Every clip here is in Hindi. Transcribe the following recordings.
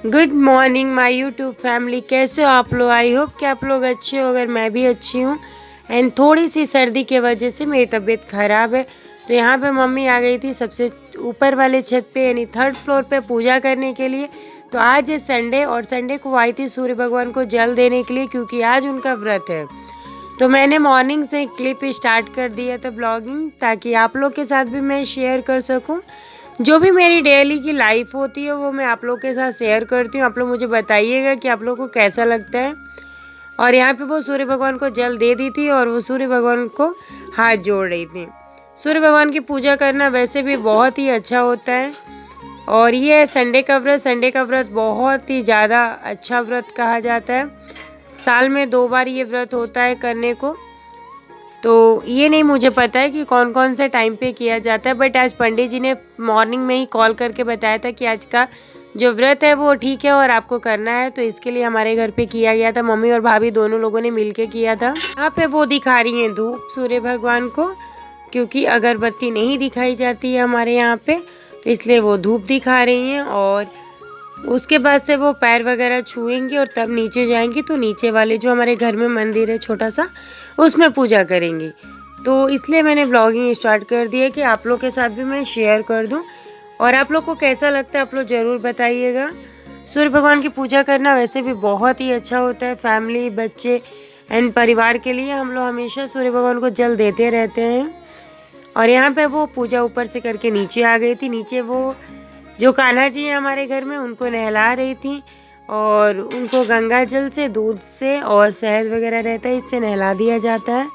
Good morning my YouTube family. कैसे हो आप लोग? आई होप कि आप लोग अच्छे हो। अगर मैं भी अच्छी हूँ एंड थोड़ी सी सर्दी के वजह से मेरी तबीयत ख़राब है। तो यहाँ पे मम्मी आ गई थी सबसे ऊपर वाले छत पे यानी थर्ड फ्लोर पे पूजा करने के लिए। तो आज है संडे और संडे को आई थी सूर्य भगवान को जल देने के लिए क्योंकि आज उनका व्रत है। तो मैंने मॉर्निंग से क्लिप स्टार्ट कर दिया था ब्लॉगिंग, ताकि आप लोग के साथ भी मैं शेयर कर सकूं। जो भी मेरी डेली की लाइफ होती है वो मैं आप लोग के साथ शेयर करती हूँ। आप लोग मुझे बताइएगा कि आप लोग को कैसा लगता है। और यहाँ पे वो सूर्य भगवान को जल दे दी थी और वो सूर्य भगवान को हाथ जोड़ रही थी। सूर्य भगवान की पूजा करना वैसे भी बहुत ही अच्छा होता है। और ये है संडे का व्रत। संडे का व्रत बहुत ही ज़्यादा अच्छा व्रत कहा जाता है। साल में 2 बार ये व्रत होता है करने को। तो ये नहीं मुझे पता है कि कौन कौन से टाइम पे किया जाता है, बट आज पंडित जी ने मॉर्निंग में ही कॉल करके बताया था कि आज का जो व्रत है वो ठीक है और आपको करना है। तो इसके लिए हमारे घर पे किया गया था। मम्मी और भाभी दोनों लोगों ने मिलके किया था। यहाँ पे वो दिखा रही हैं धूप सूर्य भगवान को, क्योंकि अगरबत्ती नहीं दिखाई जाती है हमारे यहाँ पे, तो इसलिए वो धूप दिखा रही हैं। और उसके बाद से वो पैर वगैरह छुएंगी और तब नीचे जाएंगी। तो नीचे वाले जो हमारे घर में मंदिर है छोटा सा, उसमें पूजा करेंगी। तो इसलिए मैंने ब्लॉगिंग स्टार्ट कर दी है कि आप लोग के साथ भी मैं शेयर कर दूं। और आप लोग को कैसा लगता है आप लोग ज़रूर बताइएगा। सूर्य भगवान की पूजा करना वैसे भी बहुत ही अच्छा होता है। फैमिली, बच्चे एंड परिवार के लिए हम लोग हमेशा सूर्य भगवान को जल देते रहते हैं। और यहाँ पे वो पूजा ऊपर से करके नीचे आ गई थी। नीचे वो जो कान्हा जी हैं हमारे घर में, उनको नहला रही थी और उनको गंगा जल से, दूध से और शहद वगैरह रहता है, इससे नहला दिया जाता है।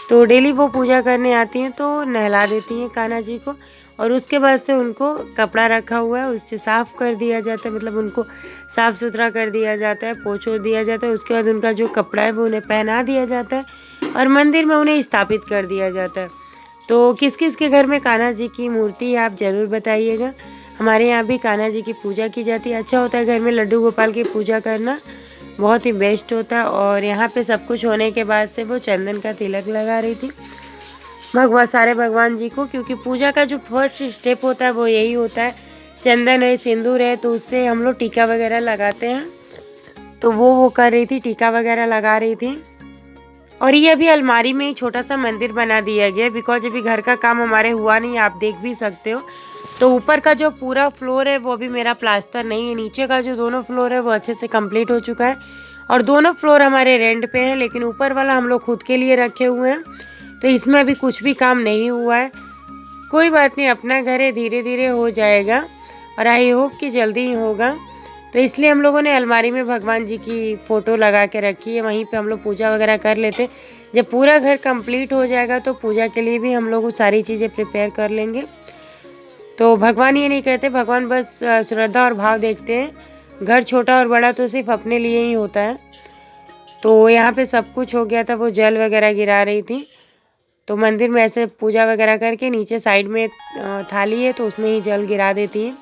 तो डेली वो पूजा करने आती हैं तो नहला देती हैं कान्हा जी को। और उसके बाद से उनको कपड़ा रखा हुआ है उससे साफ़ कर दिया जाता है, मतलब उनको साफ़ सुथरा कर दिया जाता है, पोंछ दिया जाता है। उसके बाद उनका जो कपड़ा है वो उन्हें पहना दिया जाता है और मंदिर में उन्हें स्थापित कर दिया जाता है। तो किस किस के घर में कान्हा जी की मूर्ति है आप ज़रूर बताइएगा। हमारे यहाँ भी कान्हा जी की पूजा की जाती है। अच्छा होता है घर में लड्डू गोपाल की पूजा करना, बहुत ही बेस्ट होता है। और यहाँ पे सब कुछ होने के बाद से वो चंदन का तिलक लगा रही थी सारे भगवान जी को, क्योंकि पूजा का जो फर्स्ट स्टेप होता है वो यही होता है। चंदन है, सिंदूर है, तो उससे हम लोग टीका वगैरह लगाते हैं। तो वो कर रही थी, टीका वगैरह लगा रही थी। और ये अभी अलमारी में ही छोटा सा मंदिर बना दिया गया, बिकॉज अभी घर का काम हमारे हुआ नहीं, आप देख भी सकते हो। तो ऊपर का जो पूरा फ्लोर है वो अभी मेरा प्लास्टर नहीं है। नीचे का जो दोनों फ्लोर है वो अच्छे से कंप्लीट हो चुका है और दोनों फ्लोर हमारे रेंट पे हैं, लेकिन ऊपर वाला हम लोग खुद के लिए रखे हुए हैं। तो इसमें अभी कुछ भी काम नहीं हुआ है। कोई बात नहीं, अपना घर है, धीरे धीरे हो जाएगा और आई होप कि जल्दी ही होगा। तो इसलिए हम लोगों ने अलमारी में भगवान जी की फ़ोटो लगा के रखी है। वहीं पे हम लोग पूजा वगैरह कर लेते। जब पूरा घर कंप्लीट हो जाएगा तो पूजा के लिए भी हम लोग वो सारी चीज़ें प्रिपेयर कर लेंगे। तो भगवान ये नहीं कहते, भगवान बस श्रद्धा और भाव देखते हैं। घर छोटा और बड़ा तो सिर्फ अपने लिए ही होता है। तो यहाँ पे सब कुछ हो गया था। वो जल वगैरह गिरा रही थी। तो मंदिर में ऐसे पूजा वगैरह करके नीचे साइड में थाली है तो उसमें ही जल गिरा देती हैं।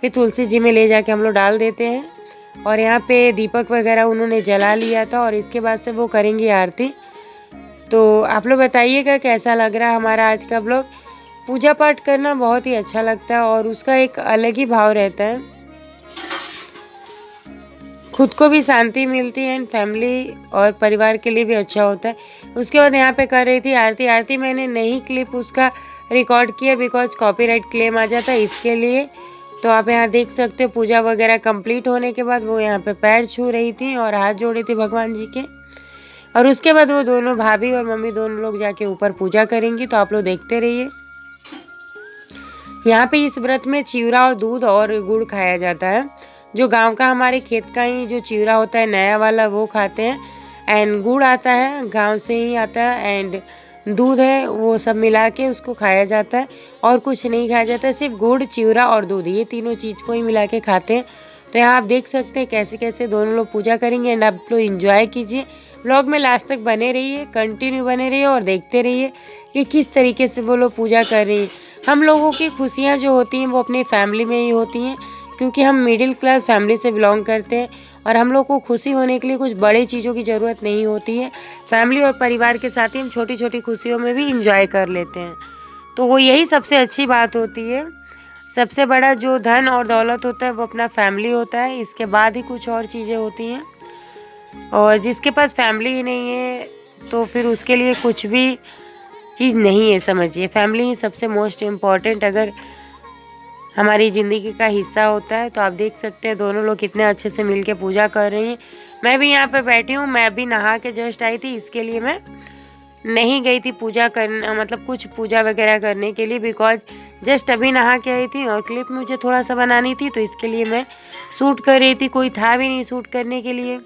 फिर तुलसी जी में ले जाके हम लोग डाल देते हैं। और यहाँ पे दीपक वगैरह उन्होंने जला लिया था और इसके बाद से वो करेंगी आरती। तो आप लोग बताइएगा कैसा लग रहा है हमारा आज का ब्लॉग। पूजा पाठ करना बहुत ही अच्छा लगता है और उसका एक अलग ही भाव रहता है। खुद को भी शांति मिलती है एंड फैमिली और परिवार के लिए भी अच्छा होता है। उसके बाद यहाँ पे कर रही थी आरती। आरती मैंने नहीं क्लिप उसका रिकॉर्ड किया बिकॉज कॉपीराइट क्लेम आ जाता है, इसके लिए। तो आप यहाँ देख सकते हो पूजा वगैरह कंप्लीट होने के बाद वो यहाँ पे पैर छू रही थी और हाथ जोड़े थे भगवान जी के। और उसके बाद वो दोनों भाभी और मम्मी दोनों लोग जाके ऊपर पूजा करेंगी। तो आप लोग देखते रहिए। यहाँ पे इस व्रत में चिवड़ा और दूध और गुड़ खाया जाता है। जो गांव का हमारे खेत का ही जो चिवड़ा होता है नया वाला वो खाते हैं एंड गुड़ आता है गांव से ही आता है एंड दूध है, वो सब मिला के उसको खाया जाता है। और कुछ नहीं खाया जाता है, सिर्फ गुड़, चिवड़ा और दूध, ये तीनों चीज़ को ही मिला के खाते हैं। तो यहाँ आप देख सकते हैं कैसे कैसे दोनों लोग पूजा करेंगे एंड आप लोग इंजॉय कीजिए। व्लॉग में लास्ट तक बने रहिए, कंटिन्यू बने रहिए और देखते रहिए कि किस तरीके से वो लोग पूजा कर रही हैं। हम लोगों की खुशियाँ जो होती हैं वो अपनी फैमिली में ही होती हैं, क्योंकि हम मिडिल क्लास फैमिली से बिलोंग करते हैं और हम लोग को खुशी होने के लिए कुछ बड़ी चीज़ों की ज़रूरत नहीं होती है। फैमिली और परिवार के साथ ही हम छोटी छोटी खुशियों में भी इंजॉय कर लेते हैं। तो वो यही सबसे अच्छी बात होती है। सबसे बड़ा जो धन और दौलत होता है वो अपना फैमिली होता है, इसके बाद ही कुछ और चीज़ें होती हैं। और जिसके पास फैमिली ही नहीं है तो फिर उसके लिए कुछ भी चीज़ नहीं है, समझिए। फैमिली ही सबसे मोस्ट इम्पॉर्टेंट अगर हमारी ज़िंदगी का हिस्सा होता है। तो आप देख सकते हैं दोनों लोग कितने अच्छे से मिलके पूजा कर रही हैं। मैं भी यहाँ पे बैठी हूँ, मैं अभी नहा के जस्ट आई थी, इसके लिए मैं नहीं गई थी पूजा करना, मतलब कुछ पूजा वगैरह करने के लिए, बिकॉज जस्ट अभी नहा के आई थी और क्लिप मुझे थोड़ा सा बनानी थी, तो इसके लिए मैं शूट कर रही थी। कोई था भी नहीं शूट करने के लिए,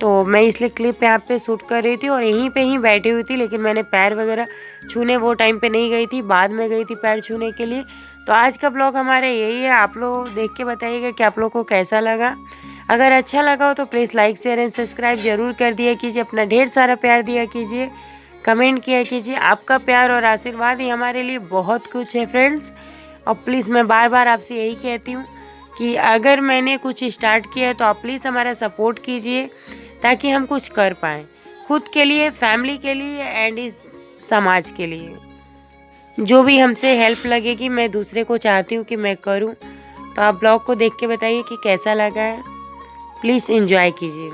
तो मैं इसलिए क्लिप यहाँ पे शूट कर रही थी और यहीं पे ही बैठी हुई थी। लेकिन मैंने पैर वगैरह छूने वो टाइम पे नहीं गई थी, बाद में गई थी पैर छूने के लिए। तो आज का ब्लॉग हमारा यही है। आप लोग देख के बताइएगा कि आप लोग को कैसा लगा। अगर अच्छा लगा हो तो please like share and subscribe ज़रूर कर दिया कीजिए। अपना ढेर सारा प्यार दिया कीजिए, कमेंट किया कीजिए। आपका प्यार और आशीर्वाद ही हमारे लिए बहुत कुछ है फ्रेंड्स। और प्लीज़ मैं बार बार आपसे यही कहती हूँ कि अगर मैंने कुछ स्टार्ट किया है तो आप प्लीज़ हमारा सपोर्ट कीजिए, ताकि हम कुछ कर पाएँ खुद के लिए, फैमिली के लिए एंड इस समाज के लिए। जो भी हमसे हेल्प लगेगी मैं दूसरे को चाहती हूँ कि मैं करूँ। तो आप ब्लॉग को देख के बताइए कि कैसा लगा है। प्लीज़ एंजॉय कीजिए।